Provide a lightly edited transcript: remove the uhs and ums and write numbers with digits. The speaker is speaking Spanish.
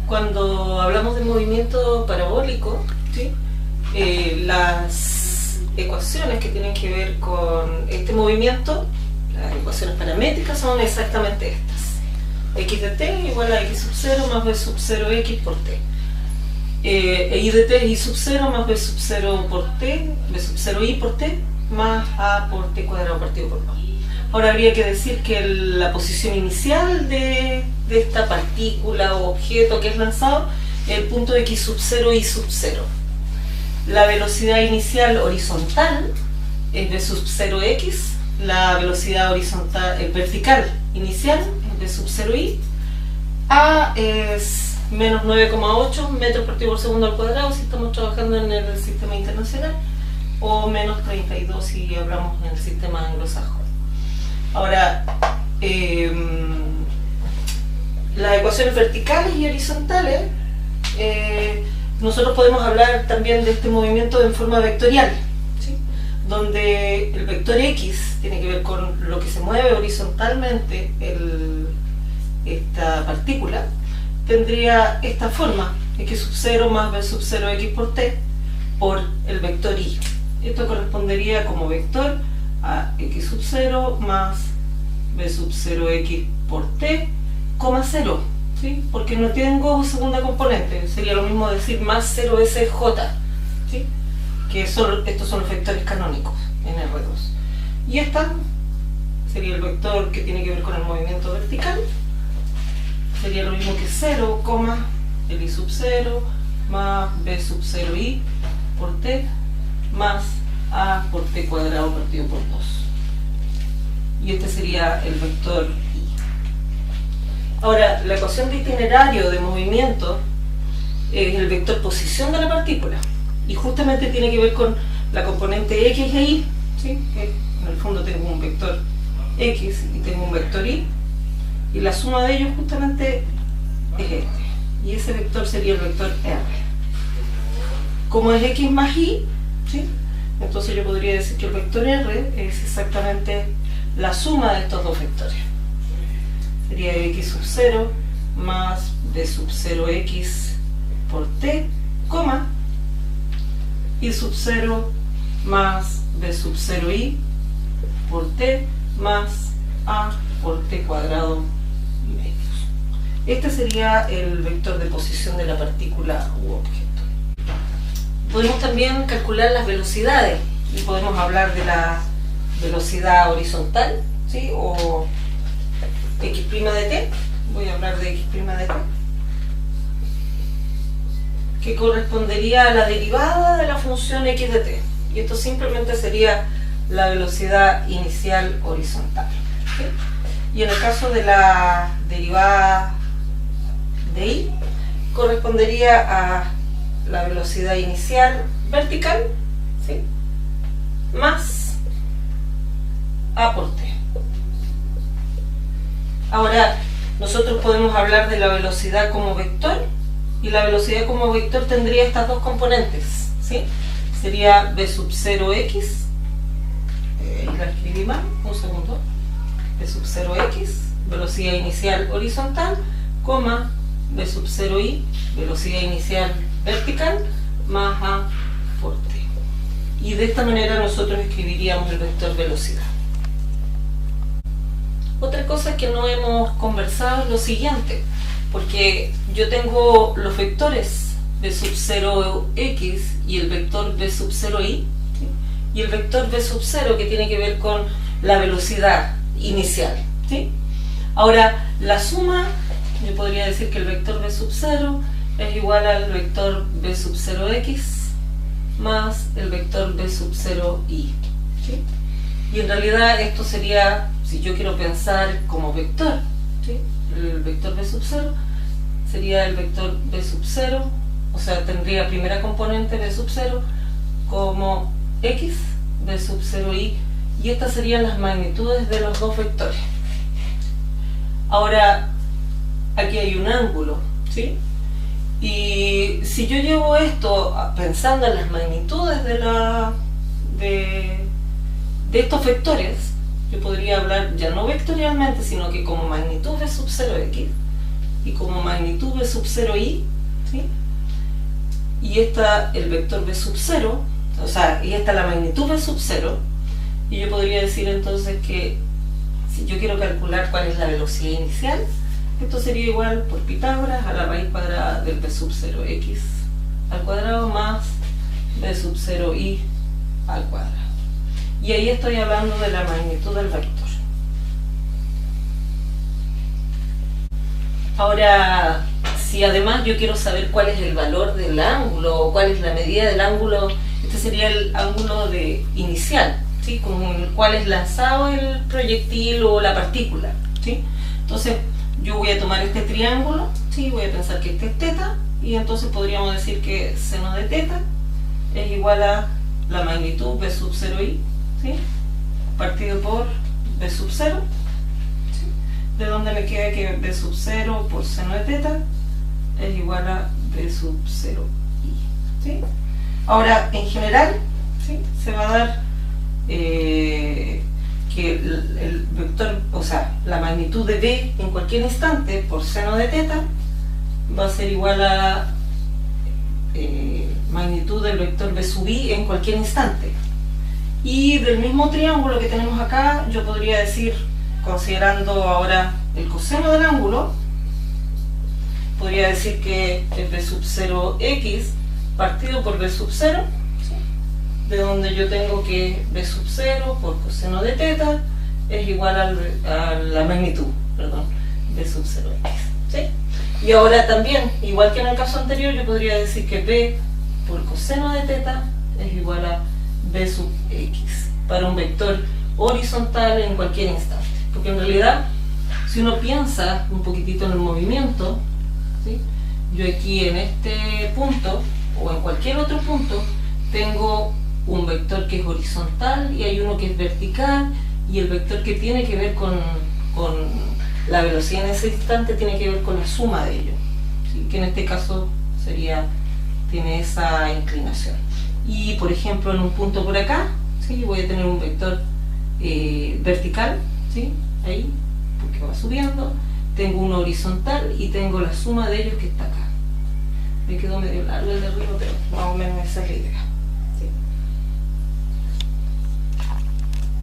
Cuando hablamos de movimiento parabólico, ¿sí? Las ecuaciones que tienen que ver con este movimiento, las ecuaciones paramétricas, son exactamente estas. X de t igual a x sub 0 más b sub 0 x por t. Y de t es y sub 0 más b sub 0 por t, b sub 0 y por t, más a por t cuadrado partido por 2. Ahora habría que decir que la posición inicial de esta partícula o objeto que es lanzado es el punto de x sub 0 y sub 0. La velocidad inicial horizontal es v sub 0x, la velocidad horizontal, vertical inicial es v sub 0y, a es menos 9,8 metros por partido por segundo al cuadrado si estamos trabajando en el sistema internacional, o menos 32 si hablamos en el sistema anglosajón. Ahora, las ecuaciones verticales y horizontales, nosotros podemos hablar también de este movimiento en forma vectorial, ¿sí? Donde el vector x tiene que ver con lo que se mueve horizontalmente esta partícula, tendría esta forma, x sub 0 más b sub 0 x por t, por el vector y. Esto correspondería como vector a x sub 0 más b sub 0x por t, 0, ¿sí? Porque no tengo segunda componente, sería lo mismo decir más 0sj, ¿sí? Que estos son los vectores canónicos en R2. Y esta sería el vector que tiene que ver con el movimiento vertical, sería lo mismo que 0, el y sub 0 más b sub 0y por t más a por t cuadrado partido por 2. Y este sería el vector y. Ahora, la ecuación de itinerario de movimiento es el vector posición de la partícula y justamente tiene que ver con la componente x e y, ¿sí? Que en el fondo tengo un vector x y tengo un vector y la suma de ellos justamente es este, y ese vector sería el vector r. Como es x más y, ¿sí? Entonces yo podría decir que el vector r es exactamente la suma de estos dos vectores. Sería x sub 0 más b sub 0x por t, y sub 0 más b sub 0y por t más a por t cuadrado medios. Este sería el vector de posición de la partícula u objeto. Podemos también calcular las velocidades y podemos hablar de la velocidad horizontal, ¿sí? O x' de t, voy a hablar de x' de t, que correspondería a la derivada de la función x de t, y esto simplemente sería la velocidad inicial horizontal, ¿sí? Y en el caso de la derivada de y, correspondería a la velocidad inicial vertical, ¿sí? Más a por t. Ahora, nosotros podemos hablar de la velocidad como vector, y la velocidad como vector tendría estas dos componentes, ¿sí? Sería b sub 0x, y la escribí mal, un segundo, b sub 0x, velocidad inicial horizontal, b sub 0y, velocidad inicial vertical, más a por t. Y de esta manera nosotros escribiríamos el vector velocidad. Otra cosa que no hemos conversado es lo siguiente, porque yo tengo los vectores b sub 0x y el vector b sub 0y, ¿sí? Y el vector b sub 0 que tiene que ver con la velocidad inicial, ¿sí? Ahora, la suma, yo podría decir que el vector b sub 0 es igual al vector b sub 0x más el vector b sub 0y, ¿sí? Y en realidad esto sería, si yo quiero pensar como vector, ¿sí? El vector b sub 0 sería el vector b sub 0, o sea, tendría primera componente b sub 0 como x, b sub 0y, y estas serían las magnitudes de los dos vectores. Ahora, aquí hay un ángulo, ¿sí? Y si yo llevo esto pensando en las magnitudes de estos vectores, yo podría hablar ya no vectorialmente, sino que como magnitud de sub 0x, y como magnitud b sub 0 i, ¿sí? Y esta el vector b sub 0, o sea, y esta la magnitud b sub 0, y yo podría decir entonces que si yo quiero calcular cuál es la velocidad inicial, esto sería igual por Pitágoras a la raíz cuadrada del b sub 0 x al cuadrado más b sub 0 i al cuadrado. Y ahí estoy hablando de la magnitud del vector. Ahora, si además yo quiero saber cuál es el valor del ángulo o cuál es la medida del ángulo, este sería el ángulo inicial, ¿sí? Con el cual es lanzado el proyectil o la partícula, ¿sí? Entonces yo voy a tomar este triángulo, ¿sí? Voy a pensar que este es teta, y entonces podríamos decir que seno de teta es igual a la magnitud b sub 0i, ¿sí? Partido por b sub 0, ¿sí? De donde me queda que b sub 0 por seno de teta es igual a b sub 0i, ¿sí? Ahora, en general, ¿sí? Se va a dar que el vector, o sea, la magnitud de b en cualquier instante por seno de teta va a ser igual a magnitud del vector b sub i en cualquier instante. Y del mismo triángulo que tenemos acá, yo podría decir, considerando ahora el coseno del ángulo, podría decir que es b sub 0x partido por b sub 0, ¿sí? De donde yo tengo que b sub 0 por coseno de teta es igual a la magnitud, perdón, b sub 0x, ¿sí? Y ahora también, igual que en el caso anterior, yo podría decir que b por coseno de teta es igual a b sub x para un vector horizontal en cualquier instante. Porque en realidad, si uno piensa un poquitito en el movimiento, ¿sí? Yo aquí en este punto o en cualquier otro punto tengo un vector que es horizontal y hay uno que es vertical, y el vector que tiene que ver con la velocidad en ese instante tiene que ver con la suma de ellos, ¿sí? Que en este caso tiene esa inclinación. Y por ejemplo en un punto por acá, ¿sí? Voy a tener un vector vertical, ¿sí? Ahí, porque va subiendo, tengo uno horizontal y tengo la suma de ellos que está acá. Me quedó medio largo el de arriba, pero más o menos esa es la idea.